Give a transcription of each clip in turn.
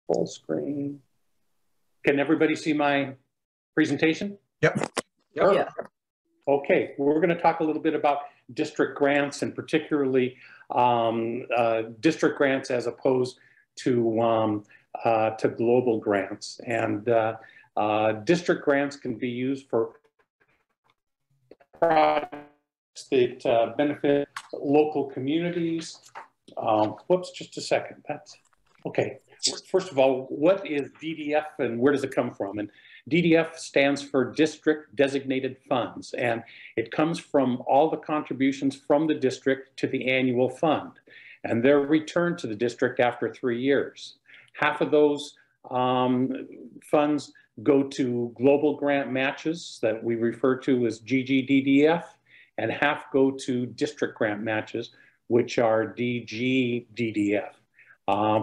Full screen. Can everybody see my presentation? Yep. Yep. Yeah. Okay, we're going to talk a little bit about district grants, and particularly district grants as opposed to global grants. And district grants can be used for projects that benefit local communities. Whoops, just a second. That's okay. First of all, what is DDF and where does it come from? And DDF stands for District Designated Funds, and it comes from all the contributions from the district to the annual fund, and they're returned to the district after 3 years. Half of those funds go to global grant matches that we refer to as GGDDF, and half go to district grant matches, which are DGDDF.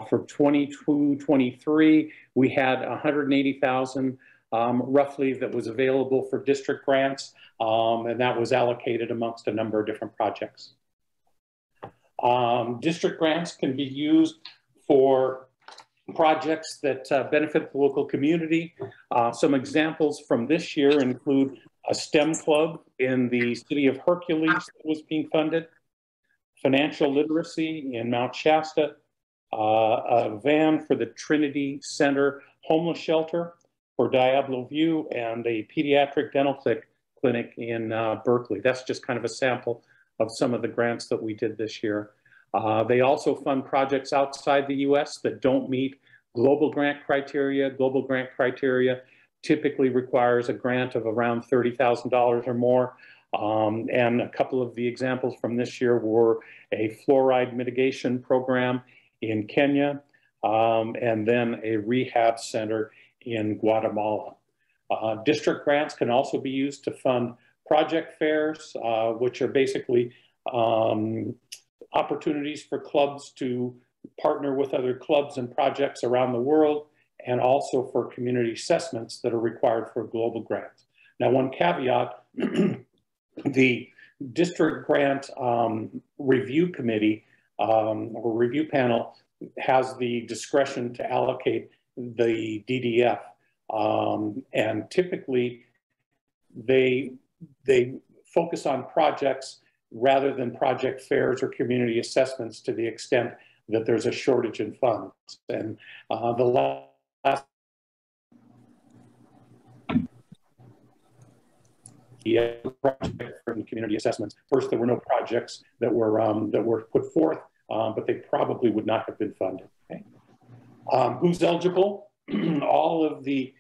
For 22-23, we had 180,000 roughly that was available for district grants, and that was allocated amongst a number of different projects. District grants can be used for projects that benefit the local community. Some examples from this year include a STEM club in the city of Hercules that was being funded, financial literacy in Mount Shasta, a van for the Trinity Center homeless shelter for Diablo View, and a pediatric dental clinic in Berkeley. That's just kind of a sample of some of the grants that we did this year. They also fund projects outside the US that don't meet global grant criteria. Global grant criteria typically requires a grant of around $30,000 or more. And a couple of the examples from this year were a fluoride mitigation program in Kenya, and then a rehab center in Guatemala. District grants can also be used to fund project fairs, which are basically opportunities for clubs to partner with other clubs and projects around the world, and also for community assessments that are required for global grants. Now, one caveat, the district grant review committee or review panel has the discretion to allocate the DDF, and typically they focus on projects rather than project fairs or community assessments to the extent that there's a shortage in funds. And the last project from community assessments, first there were no projects that were put forth, but they probably would not have been funded. Okay. Who's eligible? All of the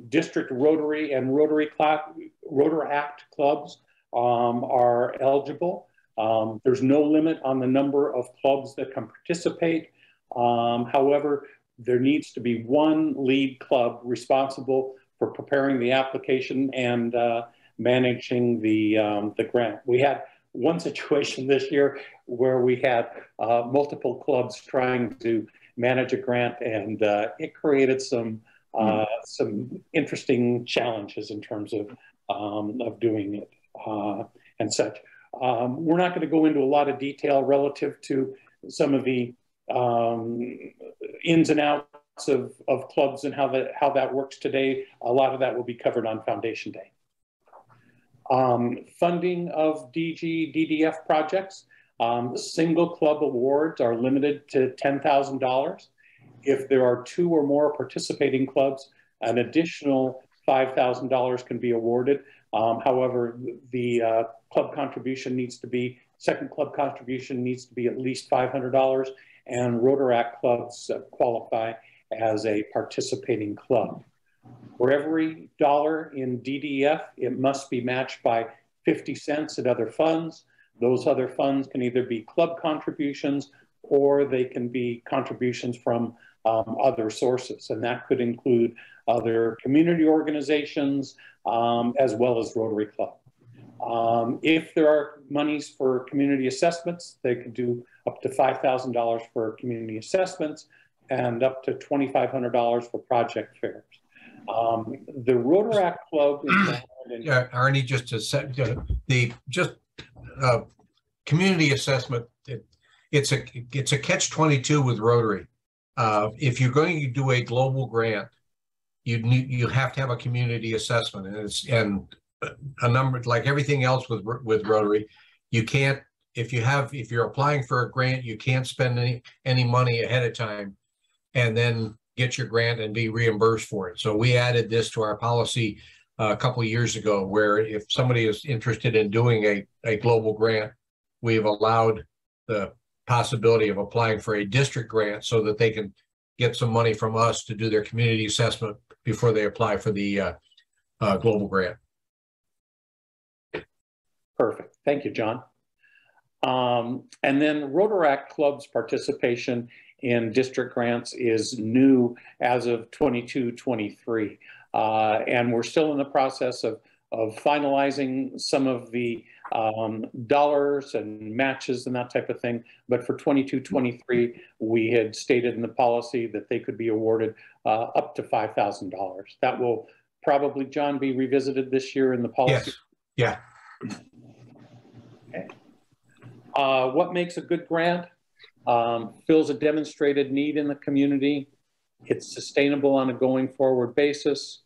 district Rotary and Rotaract clubs are eligible. There's no limit on the number of clubs that can participate. However, there needs to be one lead club responsible for preparing the application and managing the grant. We had one situation this year where we had multiple clubs trying to manage a grant, and it created some interesting challenges in terms of doing it and such. We're not going to go into a lot of detail relative to some of the ins and outs of clubs and how that works today. A lot of that will be covered on Foundation Day. Funding of DDF projects. Single club awards are limited to $10,000. If there are 2 or more participating clubs, an additional $5,000 can be awarded. However, the club contribution needs to be, second club contribution needs to be at least $500, and Rotaract clubs qualify as a participating club. For every dollar in DDF, it must be matched by 50 cents at other funds. Those other funds can either be club contributions or they can be contributions from other sources, and that could include other community organizations as well as Rotary Club. If there are monies for community assessments, they could do up to $5,000 for community assessments and up to $2,500 for project fairs. The Rotaract Club is yeah, Arnie, just a second. Community assessment. It's a catch-22 with Rotary. if you're going to do a global grant, you have to have a community assessment, and a number, like everything else with Rotary, you can't, if you're applying for a grant, you can't spend any money ahead of time and then get your grant and be reimbursed for it. So we added this to our policy a couple of years ago, where if somebody is interested in doing a global grant, we've allowed the possibility of applying for a district grant so that they can get some money from us to do their community assessment before they apply for the global grant. Perfect. Thank you, John. And then Rotaract Club's participation in district grants is new as of 22-23. And we're still in the process of finalizing some of the dollars and matches and that type of thing. But for 22-23, we had stated in the policy that they could be awarded up to $5,000. That will probably, John, be revisited this year in the policy. Yes. Yeah. Okay. What makes a good grant? Fills a demonstrated need in the community. It's sustainable on a going forward basis.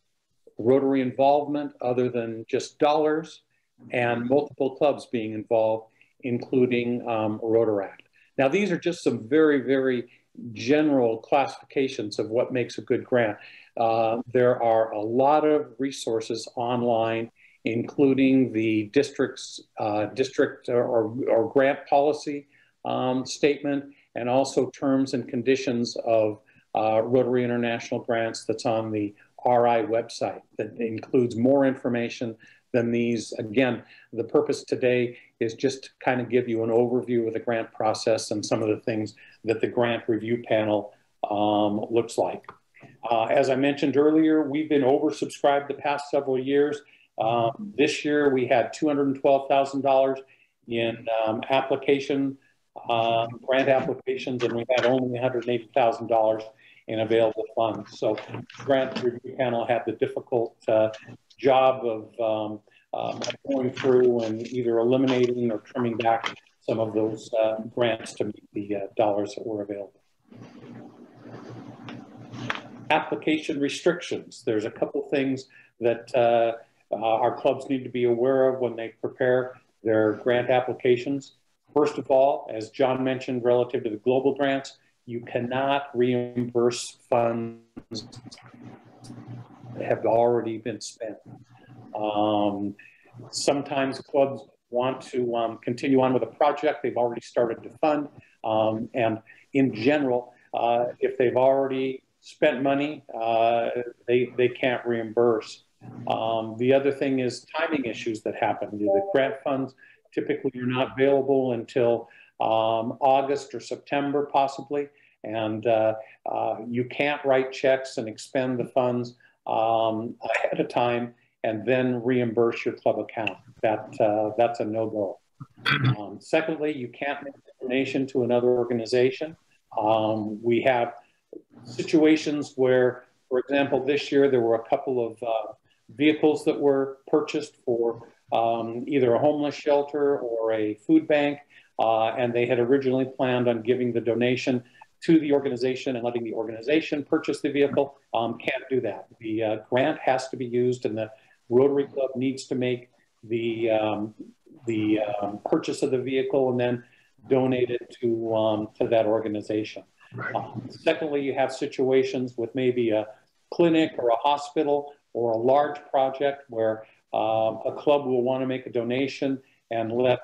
Rotary involvement other than just dollars, and multiple clubs being involved, including Rotaract. Now, these are just some very, very general classifications of what makes a good grant. There are a lot of resources online, including the district or grant policy statement, and also terms and conditions of Rotary International grants that's on the RI website that includes more information than these. Again, the purpose today is just to kind of give you an overview of the grant process and some of the things that the grant review panel looks like. As I mentioned earlier, we've been oversubscribed the past several years. This year we had $212,000 in grant applications, and we had only $180,000 in available funds. So the grant review panel had the difficult job of going through and either eliminating or trimming back some of those grants to meet the dollars that were available. Application restrictions. There's a couple things that our clubs need to be aware of when they prepare their grant applications. First of all, as John mentioned, relative to the global grants, you cannot reimburse funds that have already been spent. Sometimes clubs want to continue on with a project they've already started to fund. And in general, if they've already spent money, they can't reimburse. The other thing is timing issues that happen. The grant funds typically are not available until August or September possibly, and you can't write checks and expend the funds ahead of time and then reimburse your club account. That's a no-go. Secondly, you can't make a donation to another organization. We have situations where, for example, this year there were a couple of vehicles that were purchased for either a homeless shelter or a food bank, and they had originally planned on giving the donation to the organization and letting the organization purchase the vehicle. Can't do that. The grant has to be used, and the Rotary Club needs to make the purchase of the vehicle and then donate it to that organization. Secondly, you have situations with maybe a clinic or a hospital or a large project where a club will want to make a donation and let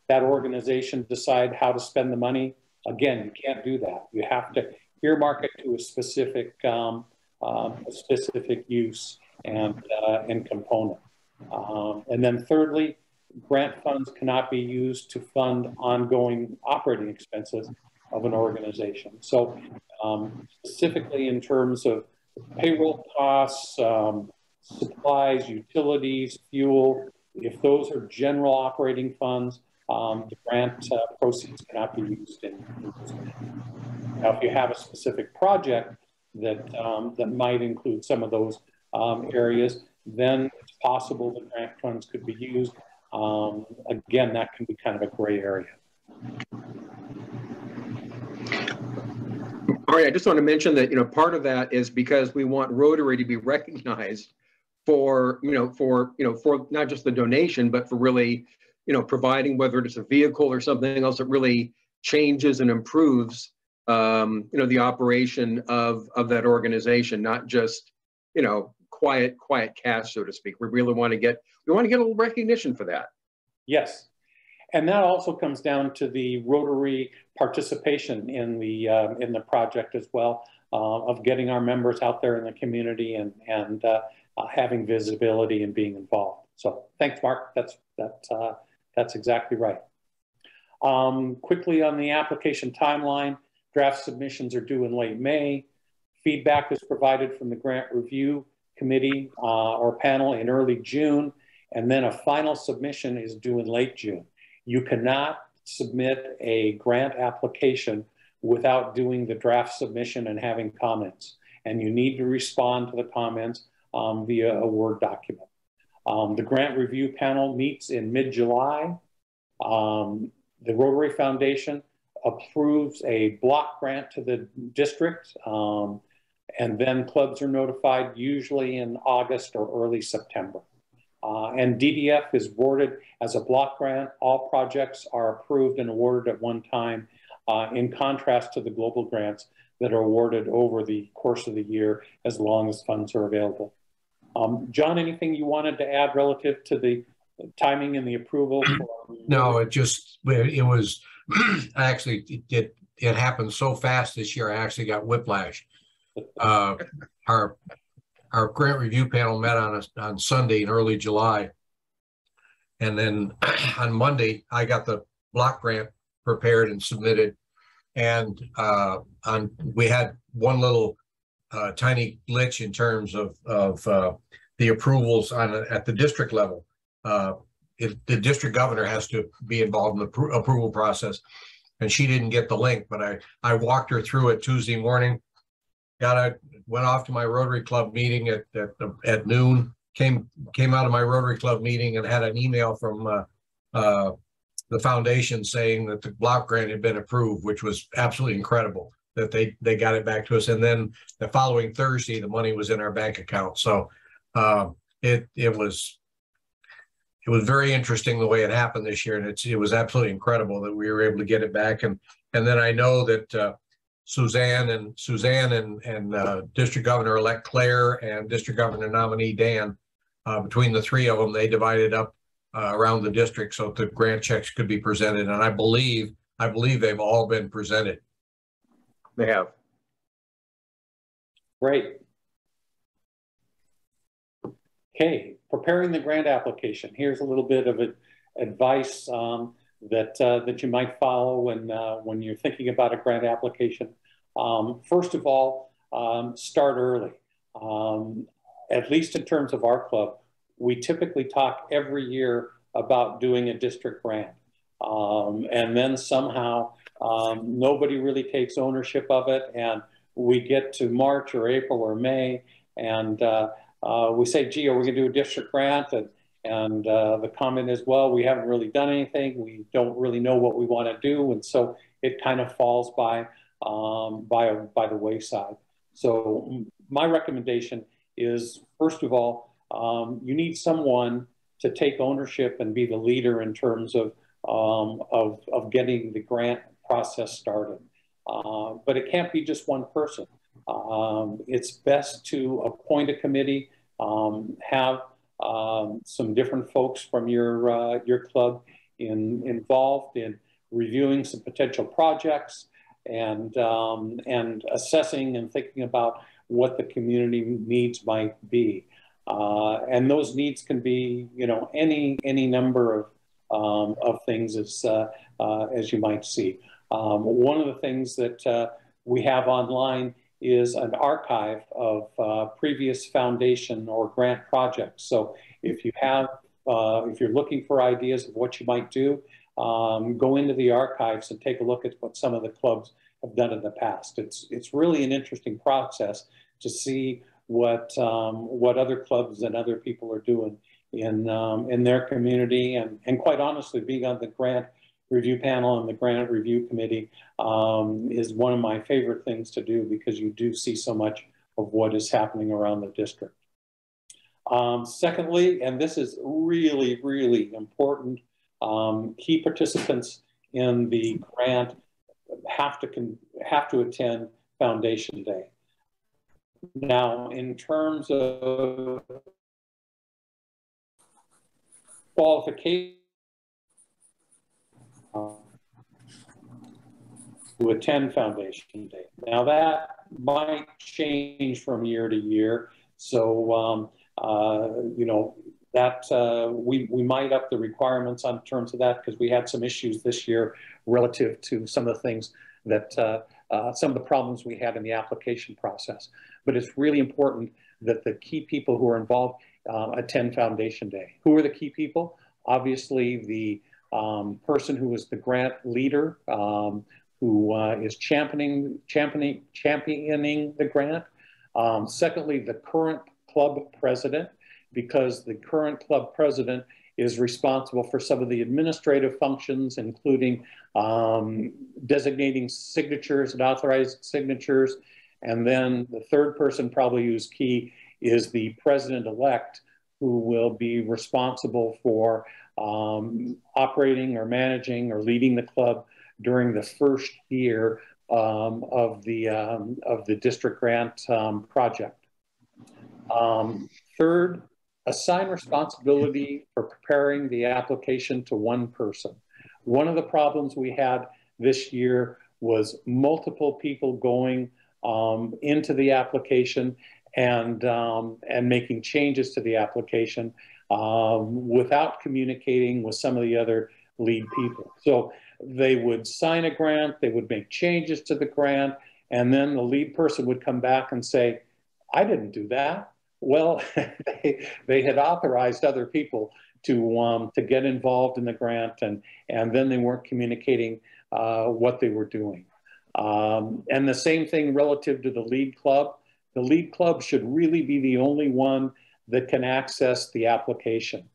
that organization decide how to spend the money. Again, you can't do that. You have to earmark it to a specific use and component. And then thirdly, grant funds cannot be used to fund ongoing operating expenses of an organization. So specifically in terms of payroll costs, supplies, utilities, fuel, if those are general operating funds, the grant proceeds cannot be used in those. Now, if you have a specific project that might include some of those areas, then it's possible that grant funds could be used. Again, that can be kind of a gray area. All right, I just want to mention that, part of that is because we want Rotary to be recognized for not just the donation, but for really, providing, whether it's a vehicle or something else that really changes and improves, the operation of that organization, not just, quiet cash, so to speak. We really want to get a little recognition for that. Yes. And that also comes down to the Rotary participation in the project as well, of getting our members out there in the community and having visibility and being involved. So thanks, Mark. That's exactly right. Quickly on the application timeline, draft submissions are due in late May. Feedback is provided from the grant review committee or panel in early June, and then a final submission is due in late June. You cannot submit a grant application without doing the draft submission and having comments. And you need to respond to the comments via a Word document. The grant review panel meets in mid-July. The Rotary Foundation approves a block grant to the district, and then clubs are notified usually in August or early September. And DDF is awarded as a block grant. All projects are approved and awarded at one time, in contrast to the global grants that are awarded over the course of the year as long as funds are available. John, anything you wanted to add relative to the timing and the approval? No, it was actually, it happened so fast this year, I actually got whiplash. Our grant review panel met on Sunday in early July. And then on Monday, I got the block grant prepared and submitted. And we had one little tiny glitch in terms of the approvals at the district level. The district governor has to be involved in the approval process. And she didn't get the link, but I walked her through it Tuesday morning. Went off to my Rotary Club meeting at noon, came out of my Rotary Club meeting and had an email from the foundation saying that the block grant had been approved, which was absolutely incredible that they got it back to us. And then the following Thursday, the money was in our bank account. So it was very interesting the way it happened this year. And it was absolutely incredible that we were able to get it back. And then I know that Suzanne and District Governor-elect Claire and District Governor nominee Dan, between the three of them, they divided up around the district so the grant checks could be presented. And I believe they've all been presented. They have. Great. Okay, preparing the grant application. Here's a little bit of advice that you might follow when you're thinking about a grant application. First of all, start early. At least in terms of our club, we typically talk every year about doing a district grant. And then somehow nobody really takes ownership of it. And we get to March or April or May, and we say, gee, are we going to do a district grant? And the comment is, well, we haven't really done anything. We don't really know what we want to do. And so it kind of falls by the wayside. So my recommendation is, first of all, you need someone to take ownership and be the leader in terms of getting the grant process started. But it can't be just one person. It's best to appoint a committee, have some different folks from your club involved in reviewing some potential projects and assessing and thinking about what the community needs might be. And those needs can be, any number of things as you might see. One of the things that we have online is an archive of previous foundation or grant projects. So if you're looking for ideas of what you might do, go into the archives and take a look at what some of the clubs have done in the past. It's really an interesting process to see what other clubs and other people are doing in their community, and quite honestly, being on the grant review panel and the grant review committee is one of my favorite things to do, because you do see so much of what is happening around the district. Secondly, and this is really, really important, key participants in the grant have to attend Foundation Day. Now, in terms of qualification to attend Foundation Day. Now, that might change from year to year. So, you know, that we might up the requirements on terms of that, because we had some issues this year relative to some of the things that some of the problems we had in the application process. But it's really important that the key people who are involved attend Foundation Day. Who are the key people? Obviously, the person who is the grant leader, who is championing the grant. Secondly, the current club president, because the current club president is responsible for some of the administrative functions, including designating signatures and authorized signatures. And then the third person, probably who's key, is the president-elect, who will be responsible for operating or managing or leading the club during the first year of the district grant project. Third, assign responsibility for preparing the application to one person. One of the problems we had this year was multiple people going into the application and making changes to the application without communicating with some of the other lead people. So they would sign a grant, they would make changes to the grant, and then the lead person would come back and say, I didn't do that. Well, they had authorized other people to get involved in the grant, and then they weren't communicating what they were doing. And the same thing relative to the lead club. The lead club should really be the only one that can access the application.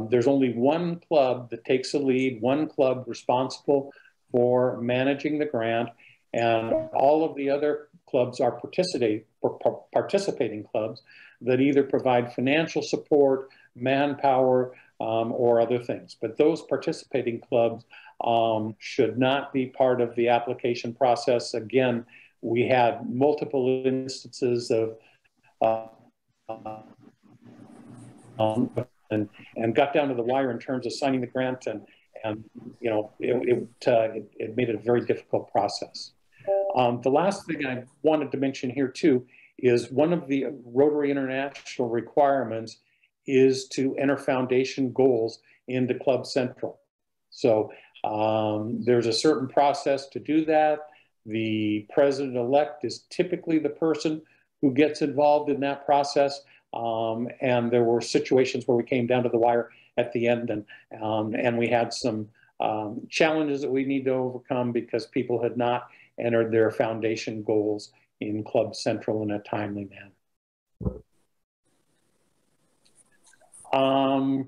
There's only one club that takes the lead, one club responsible for managing the grant, and all of the other clubs are participating clubs that either provide financial support, manpower, or other things. But those participating clubs should not be part of the application process. Again, we had multiple instances of and got down to the wire in terms of signing the grant, and you know, it made it a very difficult process. The last thing I wanted to mention here too is one of the Rotary International requirements is to enter foundation goals into Club Central. So there's a certain process to do that. The president-elect is typically the person who gets involved in that process. And there were situations where we came down to the wire at the end, and we had some challenges that we need to overcome because people had not entered their foundation goals in Club Central in a timely manner.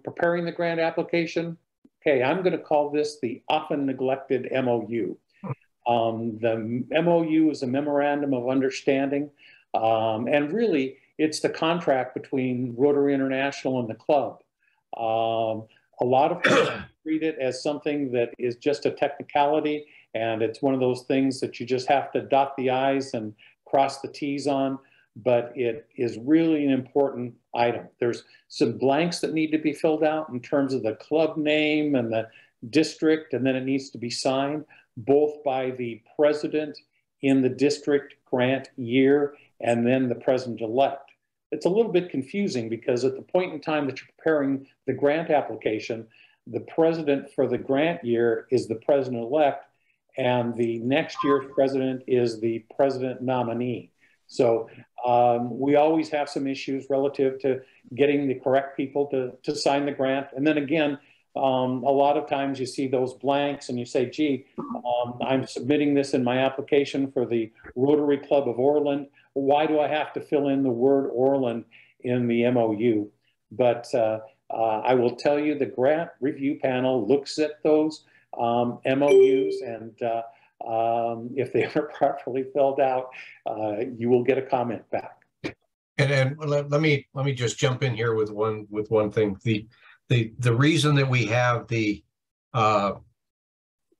Preparing the grant application. Okay, I'm going to call this the often neglected MOU. The MOU is a memorandum of understanding, and really it's the contract between Rotary International and the club. A lot of people treat it as something that is just a technicality, and it's one of those things that you just have to dot the I's and cross the T's on, but it is really an important item. There's some blanks that need to be filled out in terms of the club name and the district, and then it needs to be signed both by the president in the district grant year and then the president-elect. It's a little bit confusing because at the point in time that you're preparing the grant application, the president for the grant year is the president-elect, and the next year's president is the president nominee. So we always have some issues relative to getting the correct people to sign the grant. And then again, a lot of times you see those blanks and you say, gee, I'm submitting this in my application for the Rotary Club of Orland. Why do I have to fill in the word Orland in the MOU? But I will tell you, the grant review panel looks at those MOUs, and if they are properly filled out, you will get a comment back. And let me just jump in here with one thing. The reason that we have the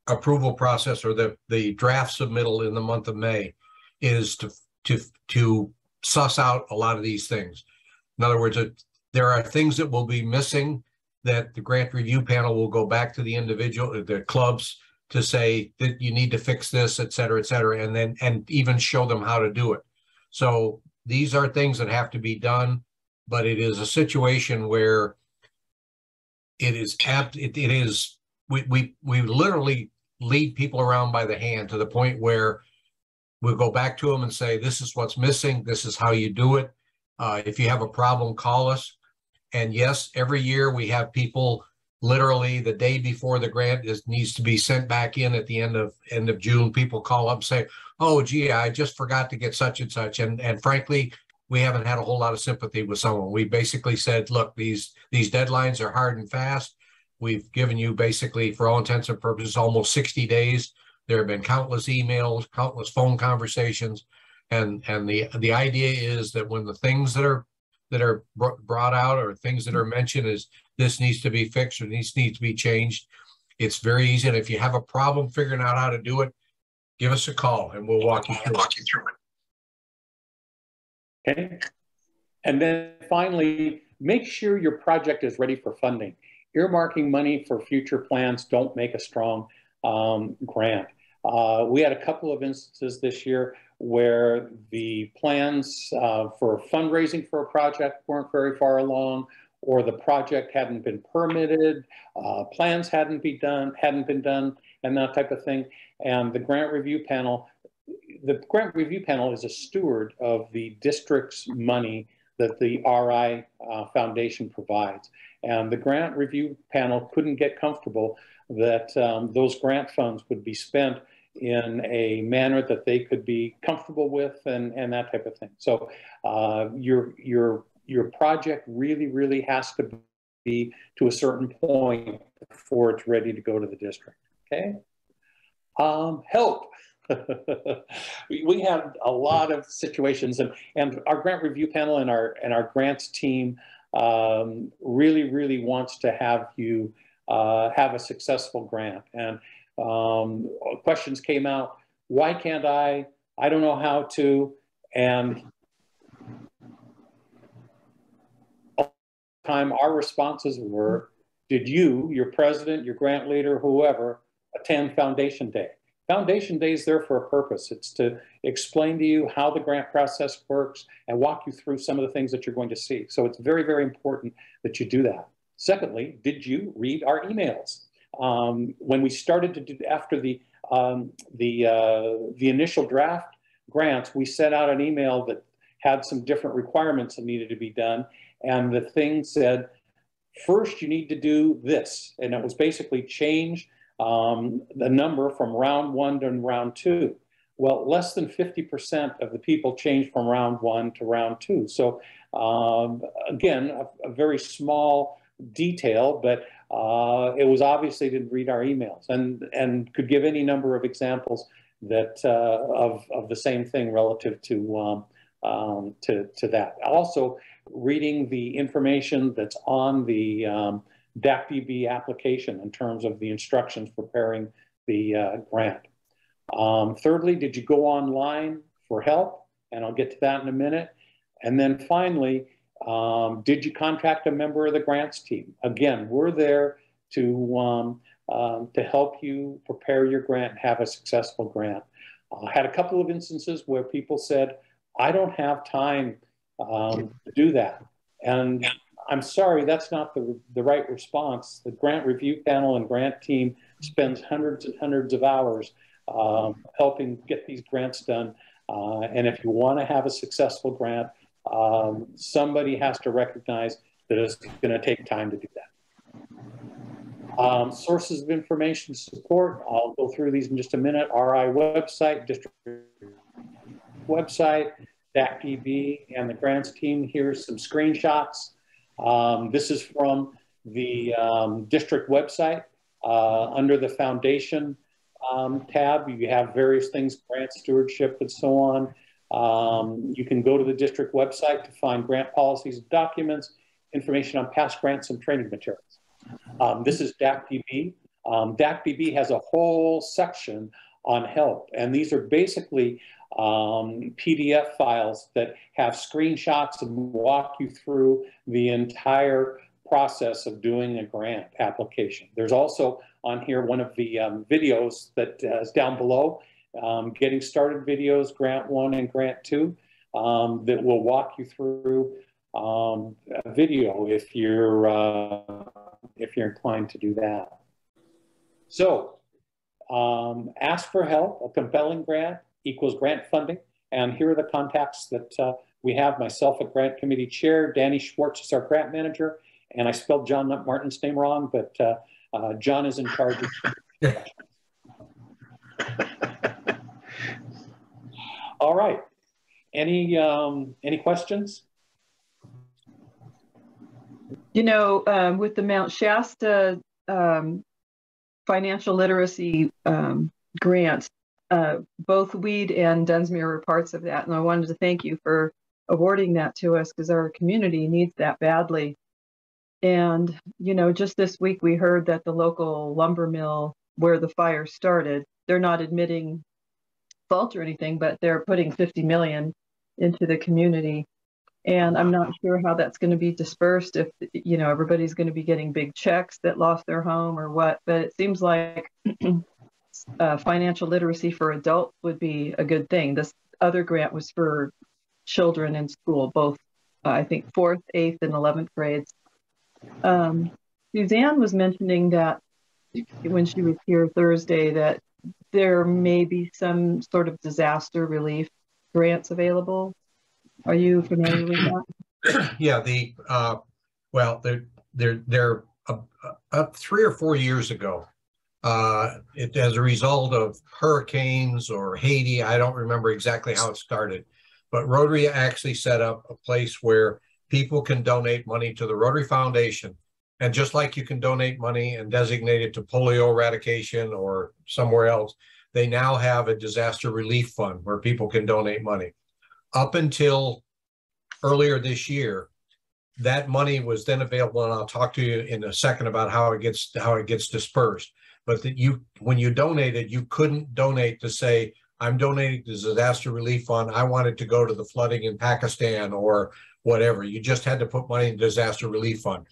approval process, or the draft submittal in the month of May, is to suss out a lot of these things. In other words, there are things that will be missing that the grant review panel will go back to the clubs to say that you need to fix this, et cetera, and even show them how to do it. So these are things that have to be done, but it is a situation where we literally lead people around by the hand to the point where we'll go back to them and say, this is what's missing. This is how you do it. If you have a problem, call us. And yes, every year we have people literally the day before the grant needs to be sent back in at the end of June. People call up and say, oh, gee, I just forgot to get such and such. And frankly, we haven't had a whole lot of sympathy with someone. We basically said, look, these deadlines are hard and fast. We've given you basically, for all intents and purposes, almost 60 days. There have been countless emails, countless phone conversations. And the idea is that when the things that are brought out, or things that are mentioned, is this needs to be fixed or this needs to be changed, it's very easy. And if you have a problem figuring out how to do it, give us a call and we'll walk you through it. Okay. And then finally, make sure your project is ready for funding. Earmarking money for future plans don't make a strong grant. We had a couple of instances this year where the plans for fundraising for a project weren't very far along, or the project hadn't been permitted, plans hadn't been done, and that type of thing. And the grant review panel is a steward of the district's money that the RI Foundation provides. And the grant review panel couldn't get comfortable that those grant funds would be spent in a manner that they could be comfortable with, and that type of thing. So your project really has to be to a certain point before it's ready to go to the district. Okay. Help. We had a lot of situations, and our grant review panel and our grants team really wants to have you have a successful grant. And questions came out, why can't I don't know how to, and all the time our responses were, did you, your president, your grant leader, whoever, attend Foundation Day? Foundation Day is there for a purpose. It's to explain to you how the grant process works and walk you through some of the things that you're going to see. So it's very important that you do that. Secondly, did you read our emails? When we started to do, after the initial draft grants, we sent out an email that had some different requirements that needed to be done. And the thing said, first you need to do this. And it was basically change the number from round 1 to round 2. Well, less than 50% of the people changed from round 1 to round 2. So again, a very small detail, but it was obviously didn't read our emails, and could give any number of examples that of the same thing relative to that. Also, reading the information that's on the DAC-DB application in terms of the instructions preparing the grant. Thirdly, did you go online for help? And I'll get to that in a minute. And then finally, did you contact a member of the grants team? Again, we're there to help you prepare your grant and have a successful grant. I had a couple of instances where people said, I don't have time to do that. And I'm sorry, that's not the right response. The grant review panel and grant team spends hundreds and hundreds of hours helping get these grants done. And if you want to have a successful grant, somebody has to recognize that it's going to take time to do that. Sources of information support, I'll go through these in just a minute. RI website, district website, DAC-DB, and the grants team. Here's some screenshots. This is from the district website. Under the foundation tab, you have various things, grant stewardship and so on. You can go to the district website to find grant policies and documents, information on past grants and training materials. This is DACDB. DACDB has a whole section on help, and these are basically PDF files that have screenshots and walk you through the entire process of doing a grant application. There's also on here one of the videos that is down below, getting started videos, grant 1 and grant 2, that will walk you through a video if you're inclined to do that. So ask for help. A compelling grant equals grant funding. And here are the contacts that we have. Myself, a grant committee chair. Danny Schwartz is our grant manager. And I spelled John Martin's name wrong, but John is in charge of All right. Any questions? You know, with the Mount Shasta financial literacy grant, both Weed and Dunsmuir were parts of that. And I wanted to thank you for awarding that to us because our community needs that badly. And, you know, just this week we heard that the local lumber mill where the fire started, they're not admitting fault or anything, but they're putting $50 million into the community. And I'm not sure how that's going to be dispersed, if, you know, everybody's going to be getting big checks that lost their home or what. But it seems like financial literacy for adults would be a good thing. This other grant was for children in school, both, I think, 4th, 8th, and 11th grades. Suzanne was mentioning that when she was here Thursday, that there may be some sort of disaster relief grants available. Are you familiar with that? Yeah, well, they're 3 or 4 years ago, as a result of hurricanes or Haiti, I don't remember exactly how it started, but Rotary actually set up a place where people can donate money to the Rotary Foundation. And just like you can donate money and designate it to polio eradication or somewhere else, they now have a disaster relief fund where people can donate money. Up until earlier this year, that money was then available, and I'll talk to you in a second about how it gets dispersed. But that when you donated, you couldn't donate to say, I'm donating to the disaster relief fund. I want it to go to the flooding in Pakistan or whatever. You just had to put money in the disaster relief fund.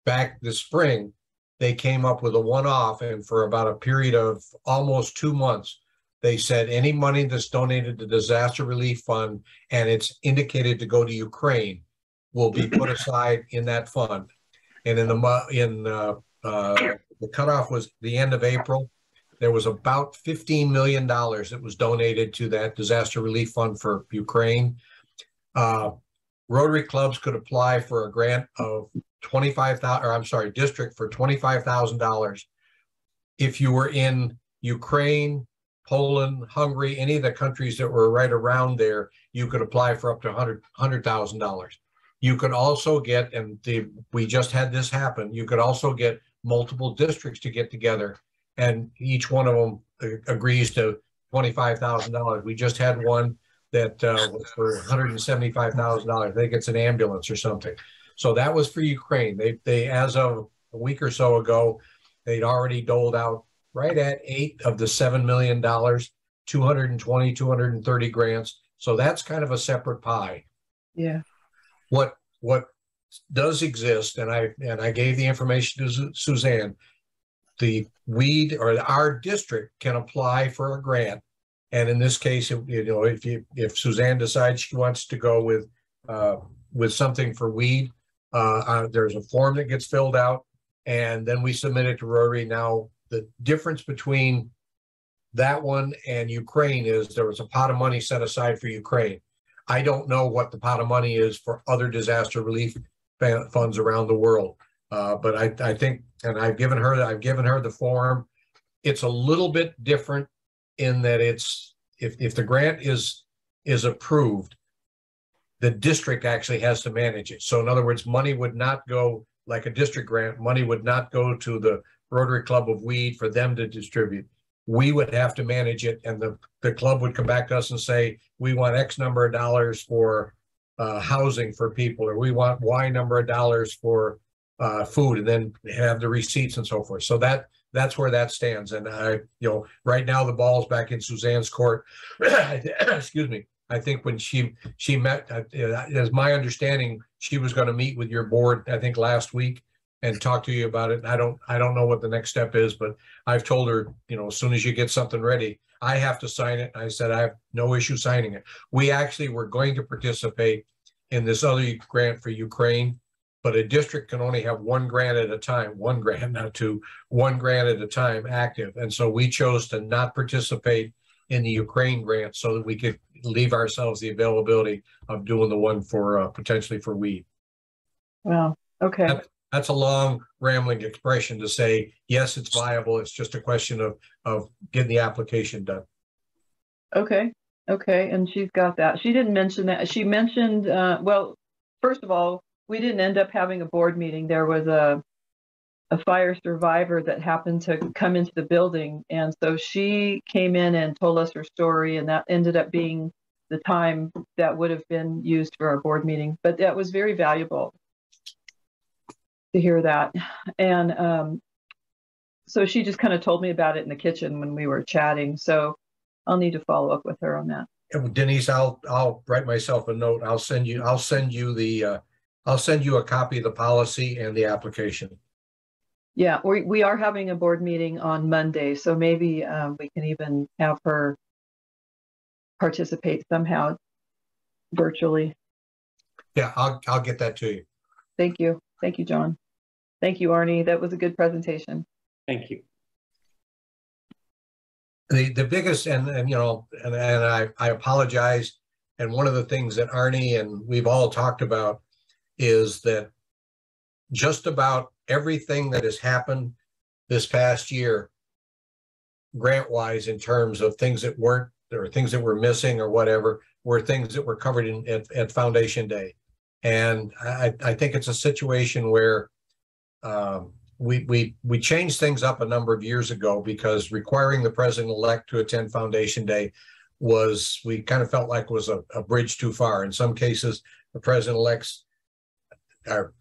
Back this spring, they came up with a one-off, and for about a period of almost 2 months, they said any money that's donated to the disaster relief fund and it's indicated to go to Ukraine will be put aside in that fund. And the cutoff was the end of April. There was about $15 million that was donated to that disaster relief fund for Ukraine. Rotary clubs could apply for a grant of district for $25,000. If you were in Ukraine, Poland, Hungary, any of the countries that were right around there, you could apply for up to $100,000. You could also get, and we just had this happen, you could also get multiple districts to get together, and each one of them agrees to $25,000. We just had one that was for $175,000. I think it's an ambulance or something. So that was for Ukraine. They as of a week or so ago, they'd already doled out right at 8 of the $7 million, 220, 230 grants. So that's kind of a separate pie. Yeah. What does exist, and I gave the information to Suzanne, the Weed or our district can apply for a grant. And in this case, you know, if Suzanne decides she wants to go with something for Weed, there's a form that gets filled out, and then we submit it to Rotary. Now, the difference between that one and Ukraine is there was a pot of money set aside for Ukraine. I don't know what the pot of money is for other disaster relief funds around the world, but I think, and I've given her the form. It's a little bit different in that it's if the grant is approved, the district actually has to manage it. So in other words, money would not go like a district grant. Money would not go to the Rotary Club of Weed for them to distribute. We would have to manage it, and the club would come back to us and say, we want X number of dollars for housing for people, or we want Y number of dollars for food, and then have the receipts and so forth. So that's where that stands. And right now the ball's back in Suzanne's court. Excuse me. I think when she met, as my understanding, she was going to meet with your board, I think last week, and talk to you about it. I don't know what the next step is, but I've told her, as soon as you get something ready, I have to sign it. I said, I have no issue signing it. We actually were going to participate in this other grant for Ukraine, but a district can only have one grant at a time, one grant, not two, one grant at a time active. And so we chose to not participate in the Ukraine grant so that we could leave ourselves the availability of doing the one for potentially for weed. Wow. Okay. That's a long rambling expression to say, yes, it's viable. It's just a question of getting the application done. Okay. Okay. And she's got that. She didn't mention that. She mentioned, well, first of all, we didn't end up having a board meeting. There was a fire survivor that happened to come into the building. And so she came in and told us her story, and that ended up being the time that would have been used for our board meeting. But that was very valuable to hear that. And so she just kind of told me about it in the kitchen when we were chatting. So I'll need to follow up with her on that. Denise, I'll write myself a note. I'll send you a copy of the policy and the application. Yeah, we are having a board meeting on Monday, so maybe we can even have her participate somehow virtually. Yeah, I'll get that to you. Thank you. Thank you, John. Thank you, Arnie. That was a good presentation. Thank you. The biggest, and I apologize. And one of the things that Arnie and we've all talked about is that just about everything that has happened this past year, grant-wise, in terms of things that weren't, or things that were missing or whatever, were things that were covered at Foundation Day. And I think it's a situation where we changed things up a number of years ago, because requiring the president-elect to attend Foundation Day we kind of felt like was a bridge too far. In some cases, the president-elects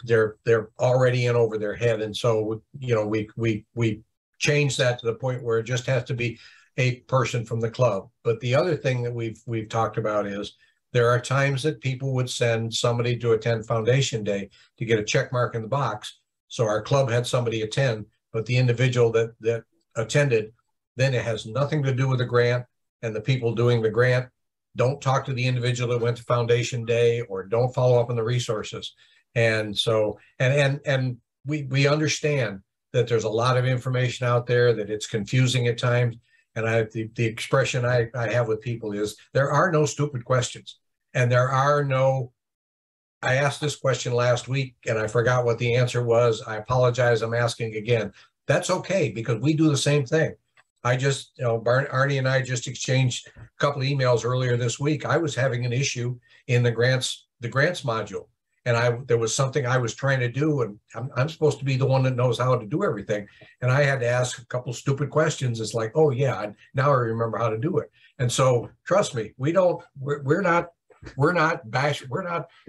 they're already in over their head, and so we changed that to the point where it just has to be a person from the club. But the other thing that we've talked about is there are times that people would send somebody to attend Foundation Day to get a check mark in the box. So our club had somebody attend, but the individual that attended, then it has nothing to do with the grant, and the people doing the grant don't talk to the individual that went to Foundation Day or don't follow up on the resources. And so, and we understand that there's a lot of information out there, that it's confusing at times. And the expression I have with people is, there are no stupid questions, and there are no, I asked this question last week and I forgot what the answer was. I apologize. I'm asking again. That's okay, because we do the same thing. I just, Arnie and I just exchanged a couple of emails earlier this week. I was having an issue in the grants module. And there was something I was trying to do, and I'm supposed to be the one that knows how to do everything. And I had to ask a couple stupid questions. It's like, oh yeah, now I remember how to do it. And so trust me, we're not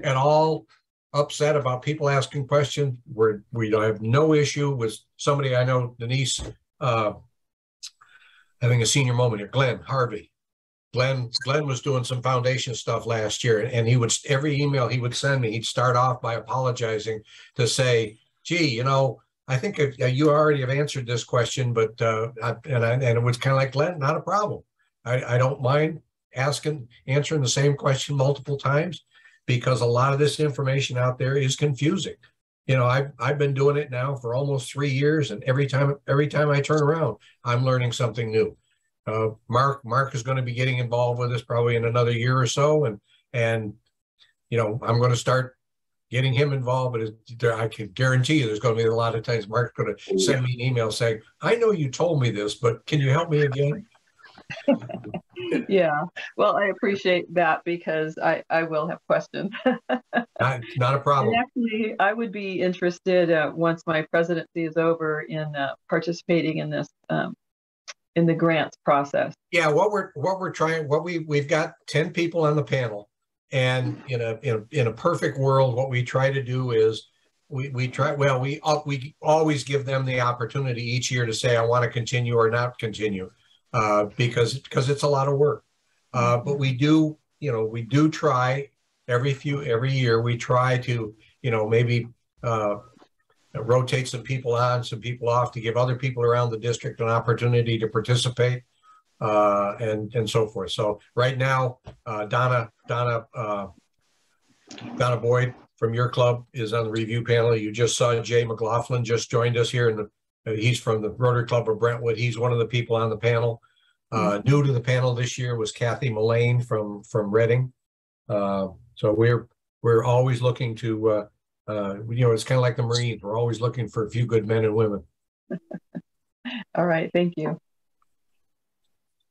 at all upset about people asking questions. We don't have no issue with somebody. I know Denise having a senior moment here, Glenn Harvey. Glenn was doing some foundation stuff last year, and he would, every email he would send me, he'd start off by apologizing to say, gee, I think you already have answered this question, but and it was kind of like, Glenn, not a problem. I don't mind answering the same question multiple times, because a lot of this information out there is confusing. I've been doing it now for almost 3 years, and every time I turn around, I'm learning something new. Mark is going to be getting involved with us probably in another year or so, and I'm going to start getting him involved. But I can guarantee you, there's going to be a lot of times Mark's going to send me an email saying, "I know you told me this, but can you help me again?" Yeah, well, I appreciate that, because I will have questions. Not a problem. And actually, I would be interested once my presidency is over in participating in this in the grants process. Yeah, what we're trying, we've got 10 people on the panel, and in a perfect world, what we try to do is we always give them the opportunity each year to say, I want to continue or not continue, because it's a lot of work. But we do try every year, we try to, maybe rotate some people on, some people off, to give other people around the district an opportunity to participate, and so forth. So right now, Donna Boyd from your club is on the review panel. You just saw Jay McLaughlin just joined us here, and he's from the Rotary Club of Brentwood. He's one of the people on the panel. New to the panel this year was Kathy Mullane from Reading. So we're always looking to, it's kind of like the Marines. We're always looking for a few good men and women. All right, thank you.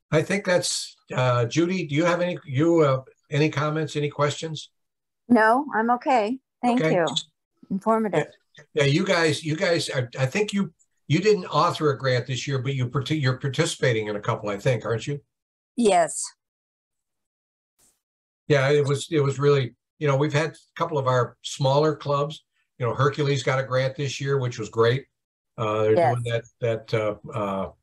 I think that's Judy. Do you have any comments? Any questions? No, I'm okay. Thank you. Informative. Yeah, you guys. I think you didn't author a grant this year, but you're participating in a couple, I think, aren't you? Yes. Yeah, it was really, we've had a couple of our smaller clubs. Hercules got a grant this year, which was great. They're doing that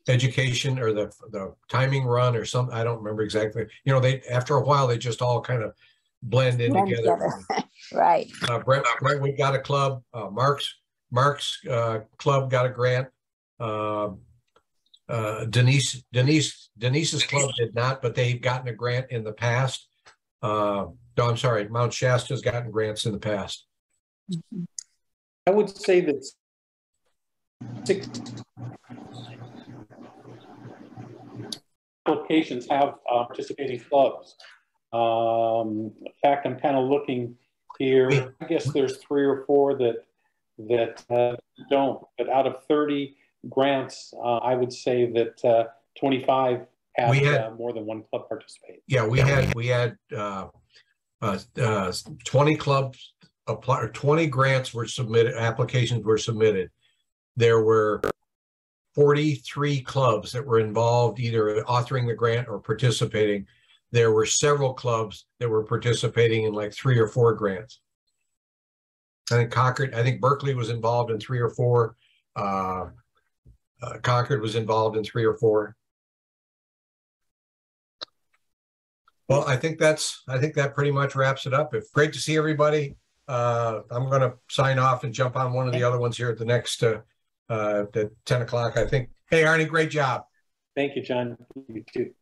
education or the timing run or something. I don't remember exactly. They, after a while, they just all kind of blend in together. Right. Brentwood got a club. Mark's club got a grant. Denise's club did not, but they've gotten a grant in the past. No, I'm sorry, Mount Shasta's gotten grants in the past. I would say that 6 applications have participating clubs. In fact, I'm kind of looking here. I guess there's 3 or 4 that don't. But out of 30 grants, I would say that 25 have more than one club participate. Yeah, we had 20 clubs apply, or 20 grants were submitted. Applications were submitted. There were 43 clubs that were involved, either authoring the grant or participating. There were several clubs that were participating in like 3 or 4 grants. I think Berkeley was involved in 3 or 4. Concord was involved in 3 or 4. Well, I think that pretty much wraps it up. Great to see everybody. I'm going to sign off and jump on one of the other ones here at the next at 10 o'clock, I think. Hey, Arnie, great job. Thank you, John. You too.